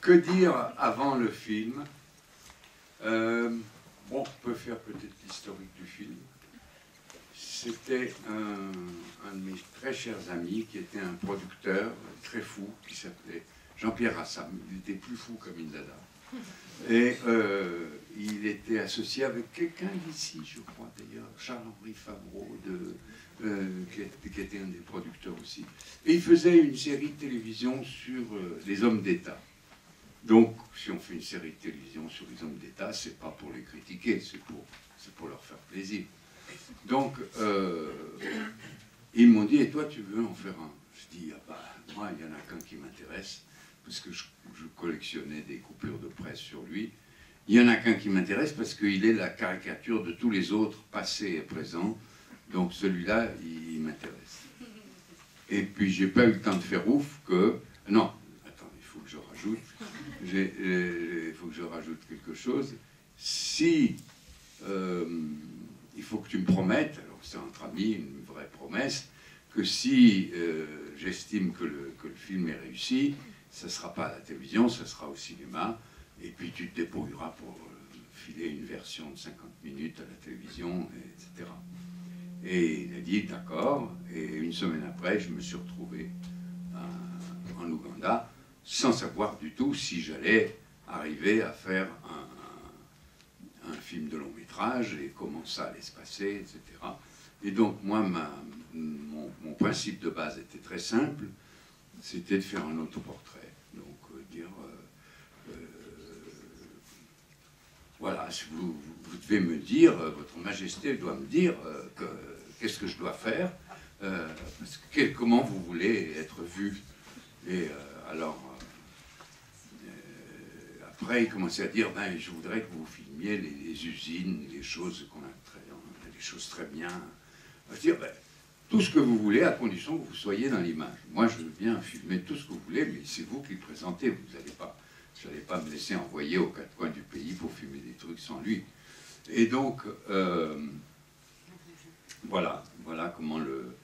que dire avant le film? Bon, on peut faire peut-être l'historique du film. C'était un de mes très chers amis qui était un producteur très fou qui s'appelait Jean-Pierre Rassam. Il était plus fou qu'Amin Dada. Et il était associé avec quelqu'un d'ici, je crois d'ailleurs, Charles-Henri Favreau, qui était un des producteurs aussi. Et il faisait une série de télévision sur les hommes d'État. Donc, si on fait une série de télévision sur les hommes d'État, c'est pas pour les critiquer, c'est pour leur faire plaisir. Donc, ils m'ont dit, et toi, tu veux en faire un? Je dis, ah bah, moi, il n'y en a qu'un qui m'intéresse, parce que je collectionnais des coupures de presse sur lui. Il n'y en a qu'un qui m'intéresse, parce qu'il est la caricature de tous les autres, passés et présents. Donc, celui-là, il m'intéresse. Et puis, j'ai pas eu le temps de faire ouf que... Non, attends, il faut que je rajoute. Il faut que je rajoute quelque chose. Si... il faut que tu me promettes, alors c'est entre amis, une vraie promesse, que si j'estime que le film est réussi, ça ne sera pas à la télévision, ça sera au cinéma, et puis tu te débrouilleras pour filer une version de 50 minutes à la télévision, etc. Et il a dit d'accord, et une semaine après, je me suis retrouvé en Ouganda, sans savoir du tout si j'allais arriver à faire un film de long métrage et comment ça allait se passer, etc. Et donc moi, mon principe de base était très simple, c'était de faire un autoportrait. Donc dire, voilà, si vous devez me dire, votre Majesté doit me dire qu'est-ce que je dois faire, parce que, comment vous voulez être vu. Et alors... Après, il commençait à dire, ben, je voudrais que vous filmiez les usines, les choses qu'on a, des choses très bien. Je veux dire, ben, tout ce que vous voulez, à condition que vous soyez dans l'image. Moi, je veux bien filmer tout ce que vous voulez, mais c'est vous qui le présentez. Vous n'allez pas me laisser envoyer aux quatre coins du pays pour filmer des trucs sans lui. Et donc, voilà comment le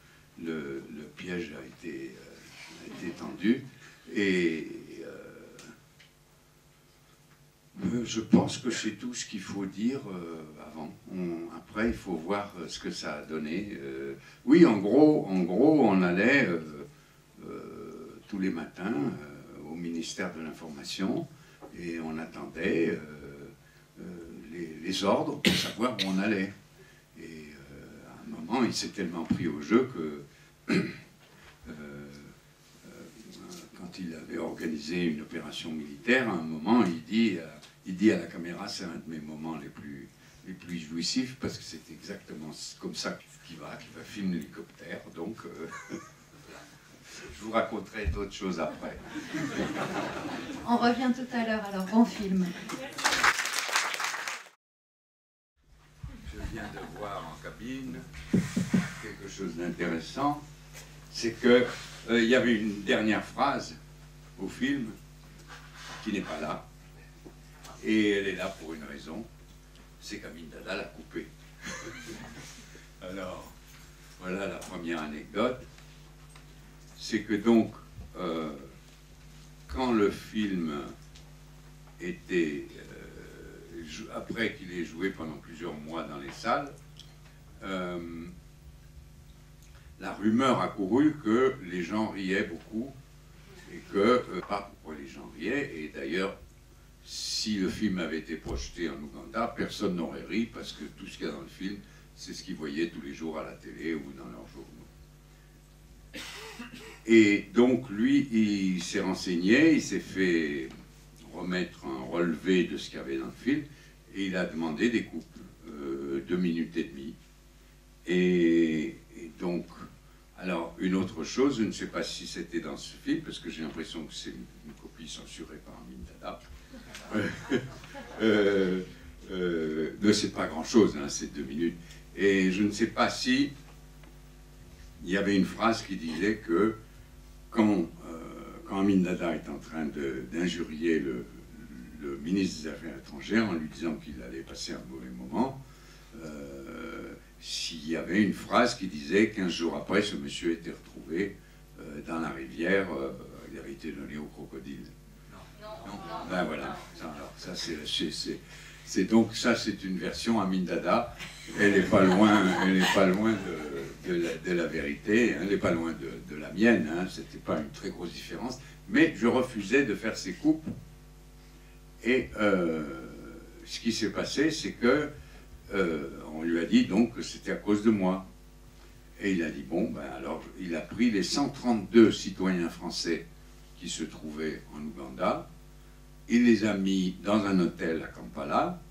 piège a été tendu. Et je pense que c'est tout ce qu'il faut dire avant. Après, il faut voir ce que ça a donné. Oui, en gros, on allait tous les matins au ministère de l'Information et on attendait les ordres pour savoir où on allait. Et à un moment, il s'est tellement pris au jeu que quand il avait organisé une opération militaire, à un moment, il dit à la caméra, c'est un de mes moments les plus jouissifs, parce que c'est exactement comme ça qu'il va filmer l'hélicoptère. Donc, je vous raconterai d'autres choses après. On revient tout à l'heure, alors bon film. Je viens de voir en cabine quelque chose d'intéressant, c'est que il y avait une dernière phrase au film qui n'est pas là. Et elle est là pour une raison, c'est qu'Amin Dada l'a coupée. Alors, voilà la première anecdote. C'est que donc, quand le film était, après qu'il ait joué pendant plusieurs mois dans les salles, la rumeur a couru que les gens riaient beaucoup, et que, pas pourquoi les gens riaient, et d'ailleurs, si le film avait été projeté en Ouganda, personne n'aurait ri, parce que tout ce qu'il y a dans le film, c'est ce qu'ils voyaient tous les jours à la télé ou dans leurs journaux. Et donc, lui, il s'est renseigné, il s'est fait remettre un relevé de ce qu'il y avait dans le film, et il a demandé des coupes, 2 minutes et demie. Et donc, alors, une autre chose, je ne sais pas si c'était dans ce film, parce que j'ai l'impression que c'est une copie censurée par Amin Dada. C'est pas grand-chose, hein, c'est 2 minutes. Et je ne sais pas si il y avait une phrase qui disait que quand Amin Dada est en train d'injurier le ministre des Affaires étrangères en lui disant qu'il allait passer un mauvais moment, s'il y avait une phrase qui disait 15 jours après, ce monsieur était retrouvé dans la rivière, il avait été donné au crocodile. Non. Ben voilà. Alors, ça, donc ça, c'est une version Amin Dada. Elle n'est pas loin, de la vérité. Elle n'est pas loin de la mienne. Hein. C'était pas une très grosse différence. Mais je refusais de faire ces coupes. Et ce qui s'est passé, c'est que on lui a dit donc que c'était à cause de moi. Et il a dit bon, ben alors il a pris les 132 citoyens français qui se trouvaient en Ouganda. Il les a mis dans un hôtel à Kampala,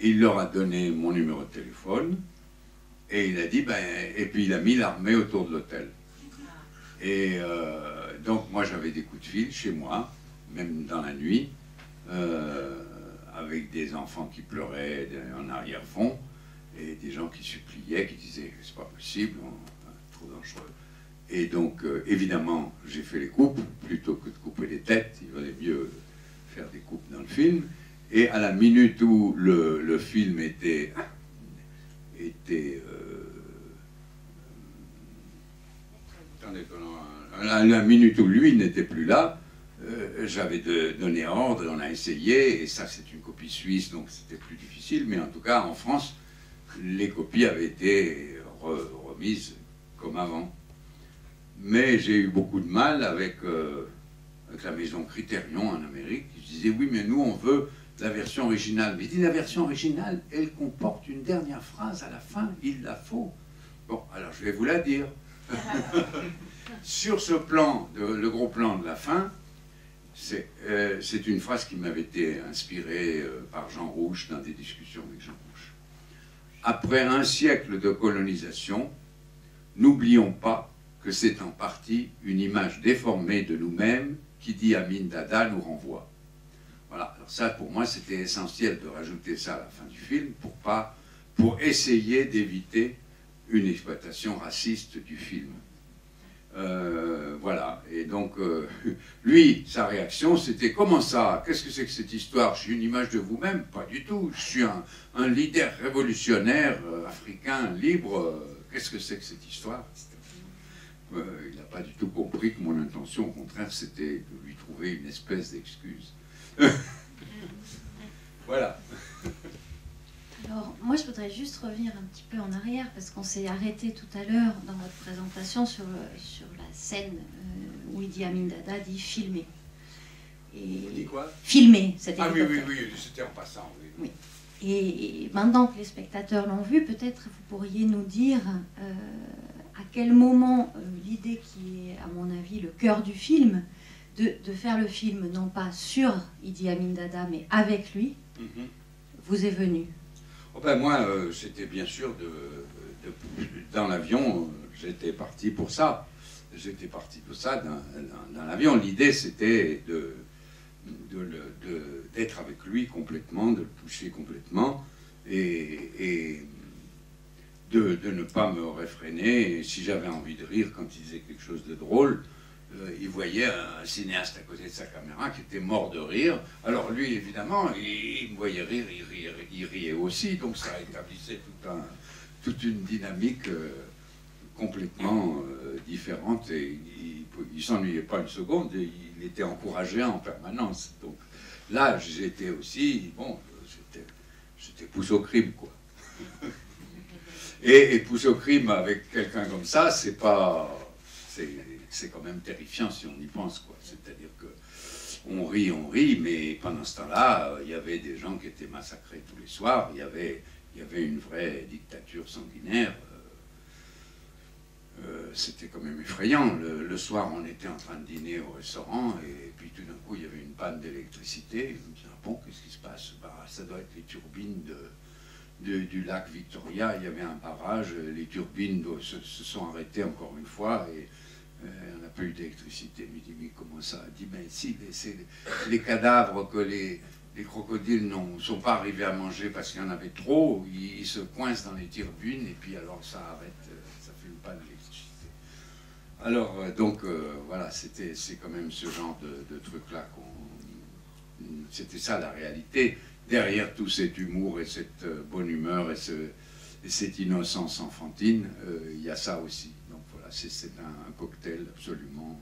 il leur a donné mon numéro de téléphone, et il a dit, et puis il a mis l'armée autour de l'hôtel. Et donc moi j'avais des coups de fil chez moi, même dans la nuit, avec des enfants qui pleuraient en arrière-fond, et des gens qui suppliaient, qui disaient que c'est pas possible, trop dangereux. Et donc évidemment j'ai fait les coupes, plutôt que de couper les têtes, il valait mieux faire des coupes dans le film, et à la minute où le film était à la minute où lui n'était plus là, j'avais donné ordre, on a essayé, et ça c'est une copie suisse, donc c'était plus difficile, mais en tout cas en France, les copies avaient été remises comme avant. Mais j'ai eu beaucoup de mal avec la maison Criterion en Amérique, qui disait oui, mais nous on veut la version originale. Mais il dit la version originale, elle comporte une dernière phrase à la fin, il la faut. Bon, alors je vais vous la dire. Sur ce plan, le gros plan de la fin, c'est une phrase qui m'avait été inspirée par Jean Rouch dans des discussions avec Jean Rouch. Après un siècle de colonisation, n'oublions pas que c'est en partie une image déformée de nous-mêmes qui Amin Dada nous renvoie. Voilà, alors ça pour moi c'était essentiel de rajouter ça à la fin du film pour essayer d'éviter une exploitation raciste du film. Voilà, et donc lui, sa réaction c'était comment ça, qu'est-ce que c'est que cette histoire, je suis une image de vous-même? Pas du tout, je suis un leader révolutionnaire africain libre, qu'est-ce que c'est que cette histoire? Il n'a pas du tout compris que mon intention, au contraire, c'était de lui trouver une espèce d'excuse. Voilà. Alors, moi, je voudrais juste revenir un petit peu en arrière, parce qu'on s'est arrêté tout à l'heure dans votre présentation sur la scène où Idi Amin Dada dit « filmer ». Vous dites quoi? Filmer, c'était oui, c'était en passant, oui. Et maintenant que les spectateurs l'ont vu, peut-être vous pourriez nous dire à quel moment l'idée qui est, à mon avis, le cœur du film, de faire le film non pas sur Idi Amin Dada, mais avec lui, vous est venue. Oh ben moi, c'était bien sûr dans l'avion, j'étais parti pour ça. J'étais parti pour ça dans l'avion. L'idée, c'était d'être avec lui complètement, de le toucher complètement, et de ne pas me réfréner. Et si j'avais envie de rire quand il disait quelque chose de drôle, il voyait un cinéaste à côté de sa caméra qui était mort de rire. Alors lui, évidemment, il me voyait rire, il riait aussi, donc ça établissait toute une dynamique complètement différente, et il ne s'ennuyait pas une seconde, et il était encouragé en permanence. Donc là, j'étais aussi, bon, j'étais pousse au crime, quoi. Et pousse au crime avec quelqu'un comme ça, c'est quand même terrifiant si on y pense, quoi. C'est-à-dire que on rit, mais pendant ce temps-là, il y avait des gens qui étaient massacrés tous les soirs, il y avait une vraie dictature sanguinaire. C'était quand même effrayant. Le soir, on était en train de dîner au restaurant, et puis tout d'un coup, il y avait une panne d'électricité. Je me disais, ah bon, qu'est-ce qui se passe? Ça doit être les turbines du lac Victoria. Il y avait un barrage, les turbines se sont arrêtées encore une fois, et on n'a pas eu d'électricité. Je me dis, mais comment ça? Il dit, mais si, c'est les cadavres que les crocodiles ne sont pas arrivés à manger parce qu'il y en avait trop, ils se coincent dans les turbines, et puis alors ça arrête, ça fait une panne d'électricité. Alors, donc, voilà, c'est quand même ce genre de truc-là c'était ça la réalité. Derrière tout cet humour et cette bonne humeur et cette innocence enfantine, il y a ça aussi. Donc voilà, c'est un cocktail absolument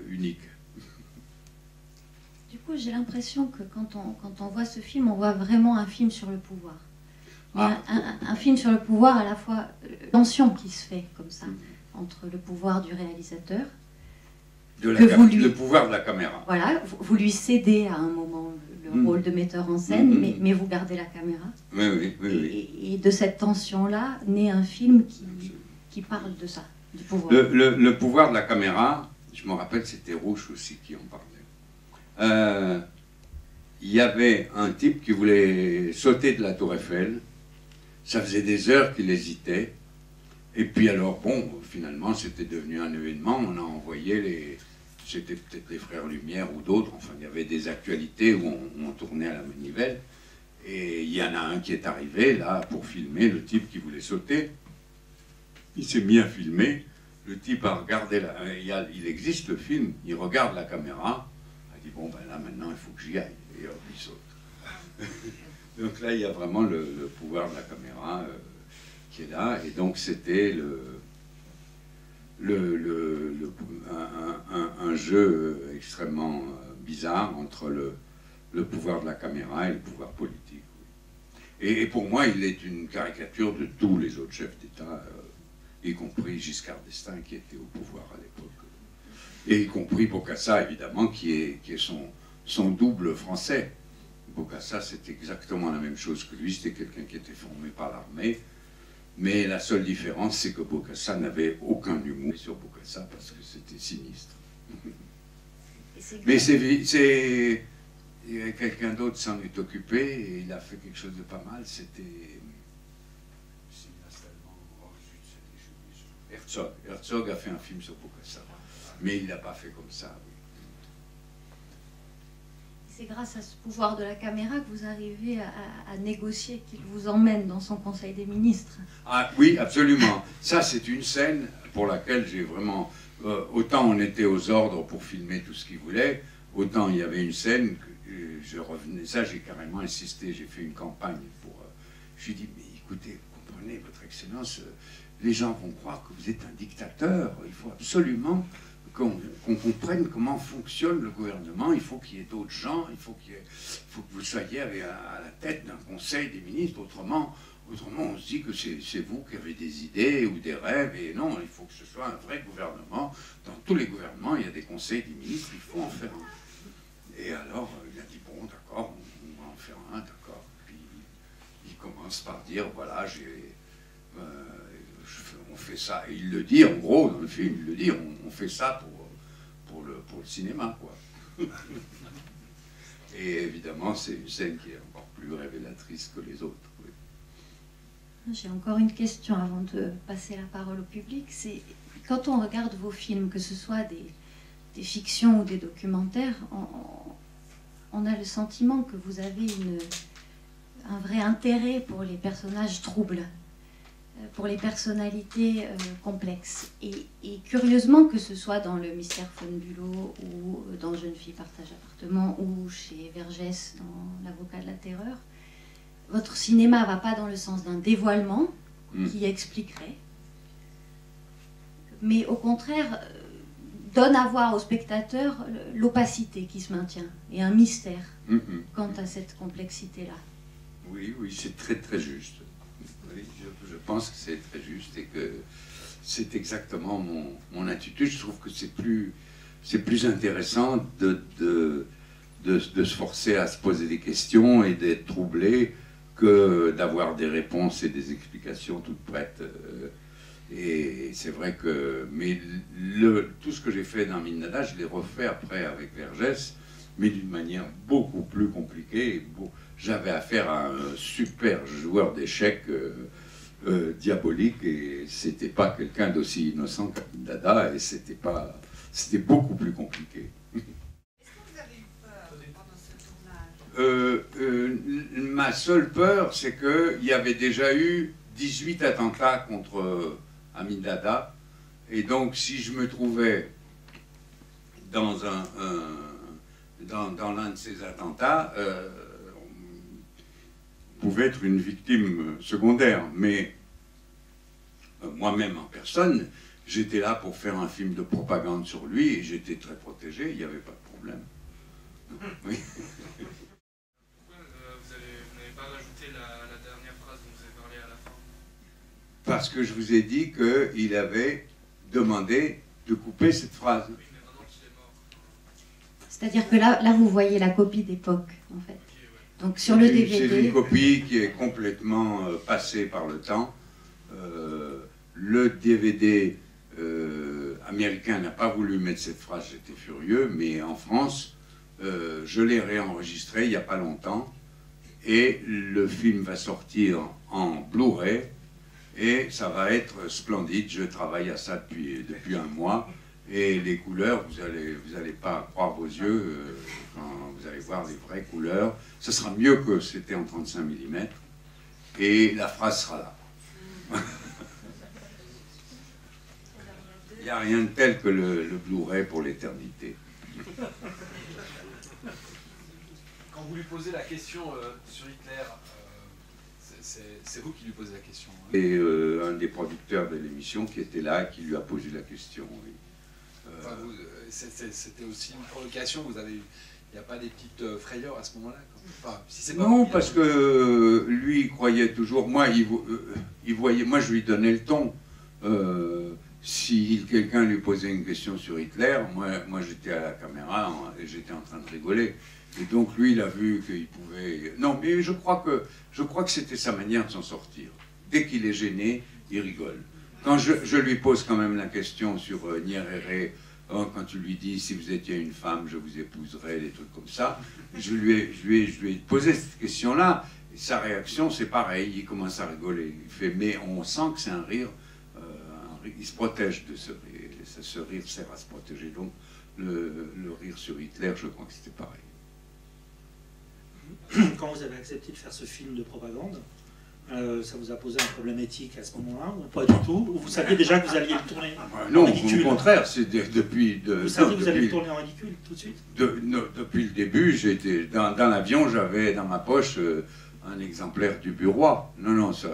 unique. Du coup, j'ai l'impression que quand on voit ce film, on voit vraiment un film sur le pouvoir. Un film sur le pouvoir, à la fois, tension qui se fait comme ça, entre le pouvoir du réalisateur, le pouvoir de la caméra. Voilà, vous lui cédez à un moment le rôle de metteur en scène, mais vous gardez la caméra. Oui. Et de cette tension-là, naît un film qui parle de ça, du pouvoir. Le pouvoir de la caméra, je me rappelle, c'était Rouge aussi qui en parlait. Il y avait un type qui voulait sauter de la Tour Eiffel. Ça faisait des heures qu'il hésitait. Et puis alors, bon, finalement, c'était devenu un événement. On a envoyé c'était peut-être les Frères Lumière ou d'autres. Enfin, il y avait des actualités où on tournait à la manivelle. Et il y en a un qui est arrivé, là, pour filmer le type qui voulait sauter. Il s'est mis à filmer. Le type a regardé, il existe le film, il regarde la caméra. Il a dit, bon, ben là, maintenant, il faut que j'y aille. Et hop, il saute. Donc là, il y a vraiment le pouvoir de la caméra qui est là. Et donc, c'était un jeu extrêmement bizarre entre le pouvoir de la caméra et le pouvoir politique. Et pour moi, il est une caricature de tous les autres chefs d'État, y compris Giscard d'Estaing, qui était au pouvoir à l'époque. Et y compris Bokassa, évidemment, qui est son double français. Bokassa, c'était exactement la même chose que lui, c'était quelqu'un qui était formé par l'armée. Mais la seule différence, c'est que Bokassa n'avait aucun humour sur Bokassa parce que c'était sinistre. Mais quelqu'un d'autre s'en est occupé et il a fait quelque chose de pas mal. C'était Herzog. Herzog a fait un film sur Bokassa, mais il ne l'a pas fait comme ça. Oui. C'est grâce à ce pouvoir de la caméra que vous arrivez à négocier, qu'il vous emmène dans son conseil des ministres. Ah oui, absolument. Ça, c'est une scène pour laquelle j'ai vraiment... autant on était aux ordres pour filmer tout ce qu'il voulait, autant il y avait une scène que je revenais... Ça, j'ai carrément insisté, j'ai fait une campagne pour... je lui ai dit, mais écoutez, vous comprenez, votre Excellence, les gens vont croire que vous êtes un dictateur. Il faut absolument... qu'on comprenne comment fonctionne le gouvernement, il faut qu'il y ait d'autres gens, il faut que vous soyez à la tête d'un conseil des ministres, autrement on se dit que c'est vous qui avez des idées ou des rêves, et non, il faut que ce soit un vrai gouvernement. Dans tous les gouvernements, il y a des conseils des ministres, il faut en faire un. Et alors, il a dit, bon, d'accord, on va en faire un, d'accord. Puis il commence par dire, voilà, on fait ça, et il le dit en gros dans le film, il le dit, on fait ça pour le cinéma, quoi. Et évidemment, c'est une scène qui est encore plus révélatrice que les autres. Oui. J'ai encore une question avant de passer la parole au public. C'est quand on regarde vos films, que ce soit des fictions ou des documentaires, on a le sentiment que vous avez un vrai intérêt pour les personnages troubles, pour les personnalités complexes. Et curieusement, que ce soit dans Le Mystère Fonbulot ou dans Jeune fille partage appartement ou chez Vergès dans L'avocat de la terreur, votre cinéma ne va pas dans le sens d'un dévoilement qui expliquerait, mais au contraire donne à voir au spectateur l'opacité qui se maintient et un mystère quant à cette complexité-là. Oui, c'est très très juste. Oui, je pense que c'est très juste et que c'est exactement mon attitude. Je trouve que c'est plus intéressant de se forcer à se poser des questions et d'être troublé que d'avoir des réponses et des explications toutes prêtes. Et c'est vrai que... Mais tout ce que j'ai fait dans Minada, je l'ai refait après avec Vergès, mais d'une manière beaucoup plus compliquée. J'avais affaire à un super joueur d'échecs diabolique, et c'était pas quelqu'un d'aussi innocent qu'Amindada, et c'était beaucoup plus compliqué. Est-ce que vous avez eu peur pendant ce tournage? Ma seule peur, c'est qu'il y avait déjà eu 18 attentats contre Amindada, et donc si je me trouvais dans dans l'un de ces attentats, pouvait être une victime secondaire, mais moi-même en personne, j'étais là pour faire un film de propagande sur lui et j'étais très protégé, il n'y avait pas de problème. Oui. Pourquoi vous n'avez pas rajouté la dernière phrase dont vous avez parlé à la fin? Parce que je vous ai dit qu'il avait demandé de couper cette phrase. Oui, mais maintenant qu'il est mort. C'est-à-dire que là, vous voyez la copie d'époque, en fait. Ok, ouais. Donc sur le C'est DVD... une copie qui est complètement passée par le temps. Le DVD américain n'a pas voulu mettre cette phrase, j'étais furieux, mais en France, je l'ai réenregistré il n'y a pas longtemps, et le film va sortir en Blu-ray, et ça va être splendide. Je travaille à ça depuis un mois, et les couleurs, vous allez pas croire vos yeux quand vous allez voir les vraies couleurs. Ce sera mieux que c'était en 35 mm, et la phrase sera là. Il n'y a rien de tel que le Blu-ray pour l'éternité. Quand vous lui posez la question sur Hitler, c'est vous qui lui posez la question. Hein. Et un des producteurs de l'émission qui était là, qui lui a posé la question. Oui. Enfin, c'était aussi une provocation, vous avez eu. Il n'y a pas des petites frayeurs à ce moment-là? Enfin, si non, parce que lui, il croyait toujours... Moi, il voyait... Moi, je lui donnais le ton. Si quelqu'un lui posait une question sur Hitler, moi j'étais à la caméra et j'étais en train de rigoler. Et donc, lui, il a vu qu'il pouvait... Non, mais je crois que c'était sa manière de s'en sortir. Dès qu'il est gêné, il rigole. Quand je lui pose quand même la question sur Nyerere, quand tu lui dis, si vous étiez une femme, je vous épouserais, des trucs comme ça, je lui ai posé cette question-là, et sa réaction, c'est pareil, il commence à rigoler. Il fait, mais on sent que c'est un rire, il se protège de ce rire, ce rire sert à se protéger. Donc, le rire sur Hitler, je crois que c'était pareil. Quand vous avez accepté de faire ce film de propagande, ça vous a posé un problème éthique à ce moment-là, ou pas du tout? Ou vous saviez déjà que vous alliez le tourner non, en ridicule? au contraire, c'est depuis... Vous saviez que vous alliez le tourner en ridicule tout de suite? Depuis le début, j'étais dans l'avion, j'avais dans ma poche un exemplaire du Bureau. Non, ça...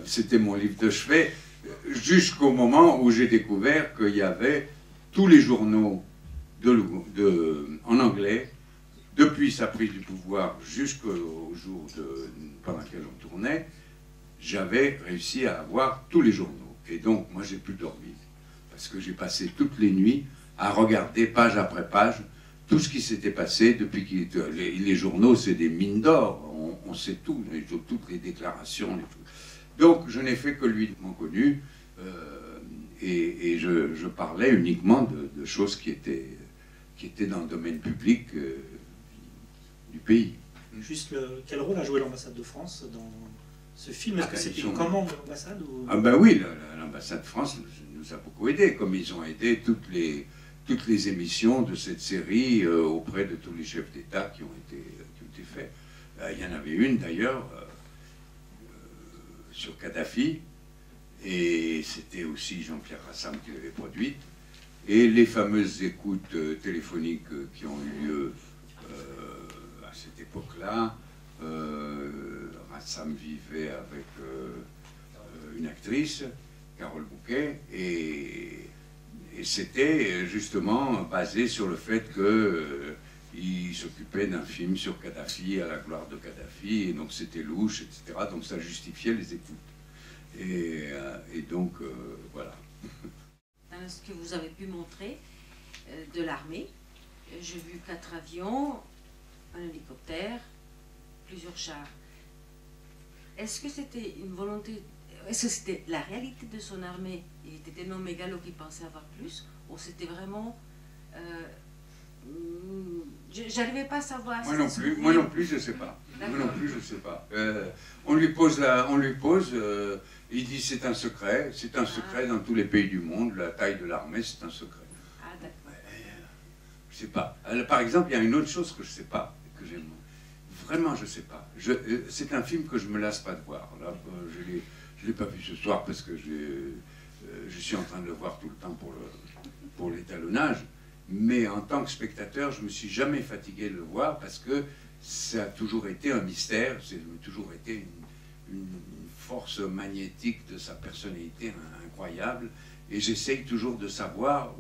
C'était mon livre de chevet, jusqu'au moment où j'ai découvert qu'il y avait tous les journaux en anglais, depuis sa prise du pouvoir jusqu'au jour pendant lequel on tournait, j'avais réussi à avoir tous les journaux. Et donc, moi, j'ai plus dormi, parce que j'ai passé toutes les nuits à regarder, page après page, tout ce qui s'était passé depuis les journaux, c'est des mines d'or, on sait tout, toutes les déclarations, Donc, je n'ai fait que lui m'en connu, et je parlais uniquement de choses qui étaient dans le domaine public du pays. Juste, quel rôle a joué l'ambassade de France dans ce film? Est-ce que c'était une commande de l'ambassade ou... Ah ben oui, l'ambassade de France nous a beaucoup aidés, comme ils ont aidé toutes les émissions de cette série auprès de tous les chefs d'État qui ont été faits. Il y en avait une d'ailleurs sur Kadhafi, et c'était aussi Jean-Pierre Rassam qui l'avait produite, et les fameuses écoutes téléphoniques qui ont eu lieu à cette époque-là. Rassam vivait avec une actrice, Carole Bouquet, et c'était justement basé sur le fait qu'il s'occupait d'un film sur Kadhafi, à la gloire de Kadhafi, et donc c'était louche, etc. Donc ça justifiait les écoutes. Et donc, voilà. Dans ce que vous avez pu montrer de l'armée, j'ai vu 4 avions, un hélicoptère, plusieurs chars. Est-ce que c'était une volonté, est-ce que c'était la réalité de son armée? Il était tellement mégalo qu'il pensait avoir plus, ou c'était vraiment... j'arrivais pas à savoir. Moi non plus, je sais pas. Moi non plus, je sais pas. On lui pose, il dit c'est un secret dans tous les pays du monde, la taille de l'armée, c'est un secret. Ah, d'accord. Je sais pas. Par exemple, il y a une autre chose que je sais pas, que j'aime. Vraiment, je sais pas. C'est un film que je me lasse pas de voir. Là, je l'ai pas vu ce soir parce que je suis en train de le voir tout le temps pour l'étalonnage. Mais en tant que spectateur, je me suis jamais fatigué de le voir parce que ça a toujours été un mystère, c'est toujours été une force magnétique de sa personnalité incroyable. Et j'essaye toujours de savoir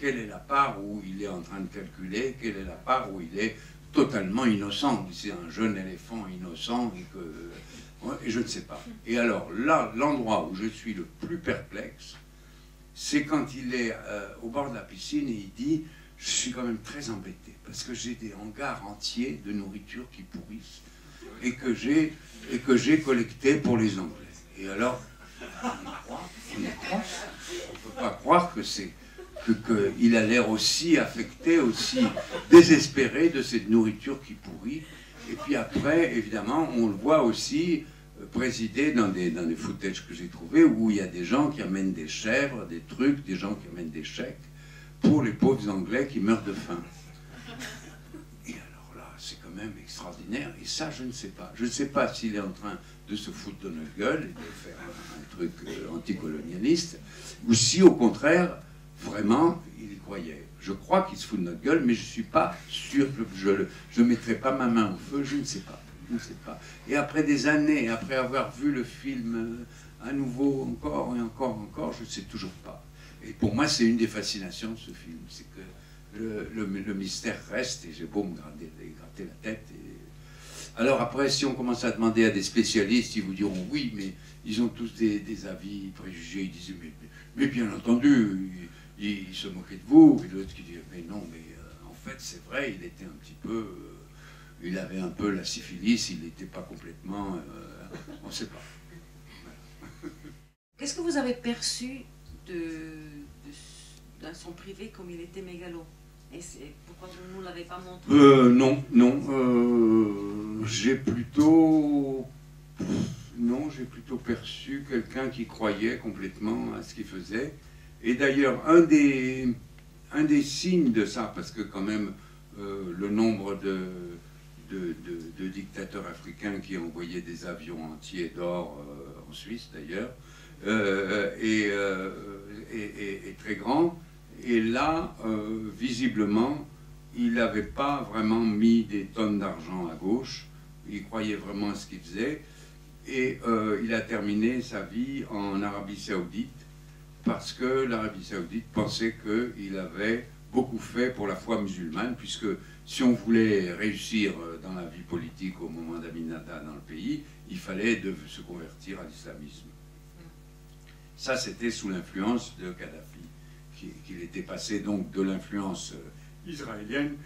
quelle est la part où il est en train de calculer, quelle est la part où il est totalement innocent. C'est un jeune éléphant innocent et je ne sais pas. Et alors là, l'endroit où je suis le plus perplexe, c'est quand il est au bord de la piscine et il dit « Je suis quand même très embêté parce que j'ai des hangars entiers de nourriture qui pourrissent et que j'ai collecté pour les Anglais. » Et alors, on ne peut pas croire qu'il a l'air aussi affecté, aussi désespéré de cette nourriture qui pourrit. Et puis après, évidemment, on le voit aussi présider dans des footages que j'ai trouvés où il y a des gens qui amènent des chèvres, des trucs, des gens qui amènent des chèques pour les pauvres Anglais qui meurent de faim. Et alors là, c'est quand même extraordinaire. Et ça, je ne sais pas. Je ne sais pas s'il est en train de se foutre de notre gueule et de faire un truc anticolonialiste, ou si au contraire, vraiment, il y croyait. Je crois qu'il se fout de notre gueule, mais je ne suis pas sûr, je ne mettrai pas ma main au feu, je ne sais pas. Je ne sais pas. Et après des années, après avoir vu le film à nouveau, encore et encore, je ne sais toujours pas. Et pour moi, c'est une des fascinations de ce film, c'est que le mystère reste, et j'ai beau me gratter la tête. Alors après, si on commence à demander à des spécialistes, ils vous diront oui, mais ils ont tous des avis préjugés, ils disent mais bien entendu, ils se moquaient de vous, et l'autre qui dit mais non, mais en fait c'est vrai, il était un petit peu... il avait un peu la syphilis, il n'était pas complètement... on ne sait pas. Voilà. Qu'est-ce que vous avez perçu dans son privé comme il était mégalo? Et pourquoi vous ne nous l'avez pas montré? Non. J'ai plutôt perçu quelqu'un qui croyait complètement à ce qu'il faisait. Et d'ailleurs, un des signes de ça, parce que quand même, le nombre de dictateurs africains qui envoyaient des avions entiers d'or en Suisse d'ailleurs, est très grand. Et là, visiblement, il n'avait pas vraiment mis des tonnes d'argent à gauche. Il croyait vraiment à ce qu'il faisait. Et il a terminé sa vie en Arabie Saoudite parce que l'Arabie Saoudite pensait qu'il avait beaucoup fait pour la foi musulmane, puisque si on voulait réussir dans la vie politique au moment d'Aminata dans le pays, il fallait se convertir à l'islamisme. Ça, c'était sous l'influence de Kadhafi, qu'il était passé donc de l'influence israélienne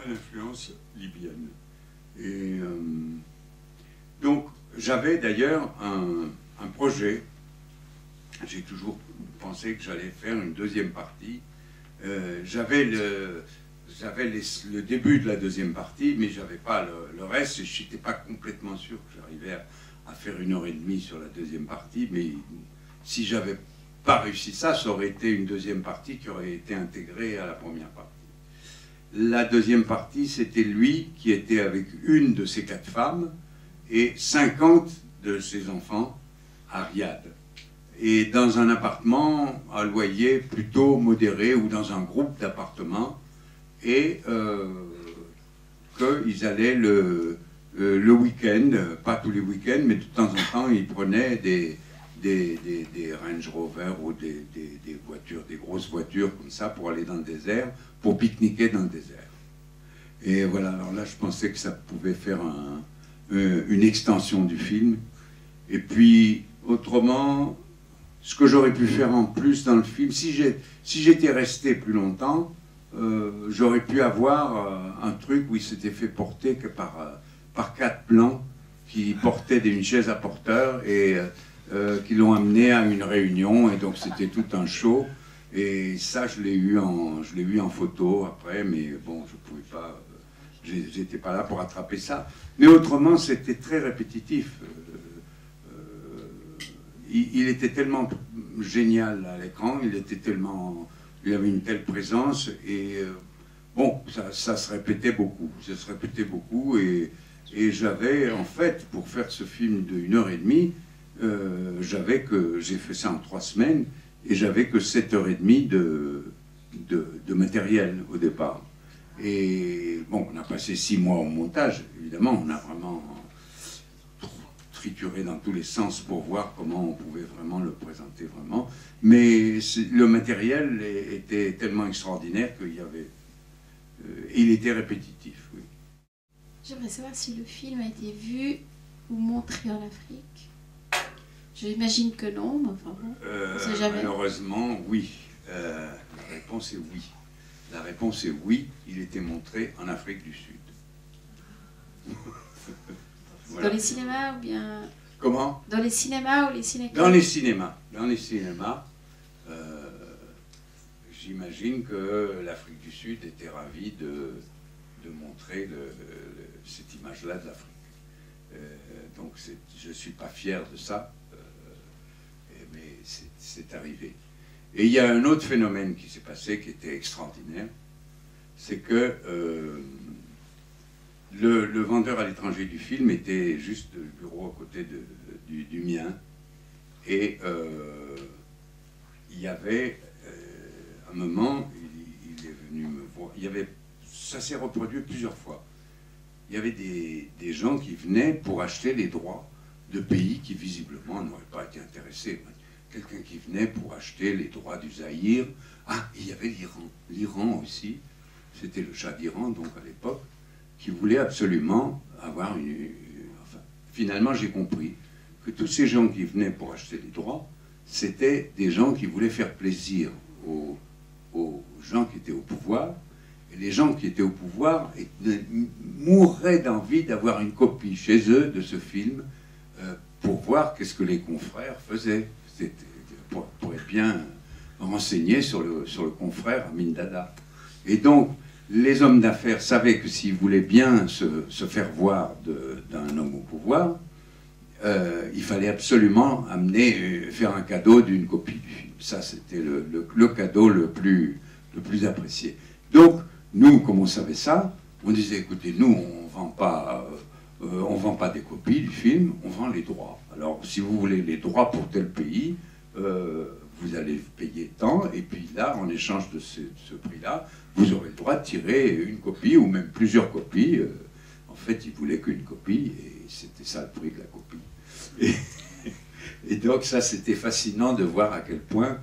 à l'influence libyenne. Et donc, j'avais d'ailleurs un projet. J'ai toujours pensé que j'allais faire une deuxième partie. J'avais le début de la deuxième partie, mais je n'avais pas le reste. Je n'étais pas complètement sûr que j'arrivais à faire 1h30 sur la deuxième partie, mais si j'avais pas réussi ça, ça aurait été une deuxième partie qui aurait été intégrée à la première partie. La deuxième partie, c'était lui qui était avec une de ses 4 femmes et 50 de ses enfants à Riyad. Et dans un appartement à loyer plutôt modéré ou dans un groupe d'appartements, et qu'ils allaient le week-end, pas tous les week-ends, mais de temps en temps, ils prenaient des Range Rover ou des voitures, des grosses voitures comme ça pour aller dans le désert, pour pique-niquer dans le désert. Et voilà, alors là je pensais que ça pouvait faire une extension du film. Et puis autrement, ce que j'aurais pu faire en plus dans le film, si j'étais resté plus longtemps, j'aurais pu avoir un truc où il s'était fait porter que par 4 blancs qui portaient une chaise à porteur et qui l'ont amené à une réunion, et donc c'était tout un show. Et ça, je l'ai eu en photo après, mais bon, je pouvais pas, j'étais pas là pour attraper ça. Mais autrement, c'était très répétitif. Il était tellement génial à l'écran, il avait une telle présence, et bon, ça se répétait beaucoup. Et j'avais, en fait, pour faire ce film de 1h30, j'ai fait ça en 3 semaines, et j'avais que 7h30 de matériel au départ. Et bon, on a passé 6 mois au montage, évidemment, on a vraiment trituré dans tous les sens pour voir comment on pouvait vraiment le présenter vraiment. Mais le matériel était tellement extraordinaire qu'il y avait... il était répétitif, oui. J'aimerais savoir si le film a été vu ou montré en Afrique. J'imagine que non, mais enfin bon, on sait jamais. Malheureusement, oui. La réponse est oui. La réponse est oui, il était montré en Afrique du Sud. Voilà. Dans les cinémas ou bien... Comment? Dans les cinémas ou les cinémas? Dans les cinémas. Dans les cinémas, j'imagine que l'Afrique du Sud était ravie de montrer cette image-là de l'Afrique. Donc je ne suis pas fier de ça, mais c'est arrivé. Et il y a un autre phénomène qui s'est passé qui était extraordinaire, c'est que le vendeur à l'étranger du film était juste le bureau à côté du mien, et il y avait un moment, il est venu me voir, ça s'est reproduit plusieurs fois. Il y avait des gens qui venaient pour acheter les droits de pays qui visiblement n'auraient pas été intéressés. Quelqu'un qui venait pour acheter les droits du Zaïre. Ah, il y avait l'Iran. L'Iran aussi, c'était le Shah d'Iran, donc à l'époque, qui voulait absolument avoir enfin, finalement, j'ai compris que tous ces gens qui venaient pour acheter les droits, c'était des gens qui voulaient faire plaisir aux gens qui étaient au pouvoir. Et les gens qui étaient au pouvoir mourraient d'envie d'avoir une copie chez eux de ce film pour voir qu'est-ce que les confrères faisaient. Pour être bien renseigné sur le confrère Amin Dada. Et donc, les hommes d'affaires savaient que s'ils voulaient bien se faire voir d'un homme au pouvoir, il fallait absolument faire un cadeau d'une copie du film. Ça, c'était le cadeau le plus apprécié. Donc, nous, comme on savait ça, on disait, écoutez, nous, on ne vend pas des copies du film, on vend les droits. Alors, si vous voulez les droits pour tel pays, vous allez payer tant, et puis là, en échange de ce prix-là, vous aurez le droit de tirer une copie, ou même plusieurs copies. En fait, ils voulaient qu'une copie, et c'était ça le prix de la copie. Et donc, ça, c'était fascinant de voir à quel point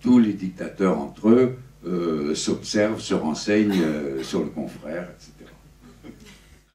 tous les dictateurs entre eux s'observent, se renseignent sur le confrère, etc.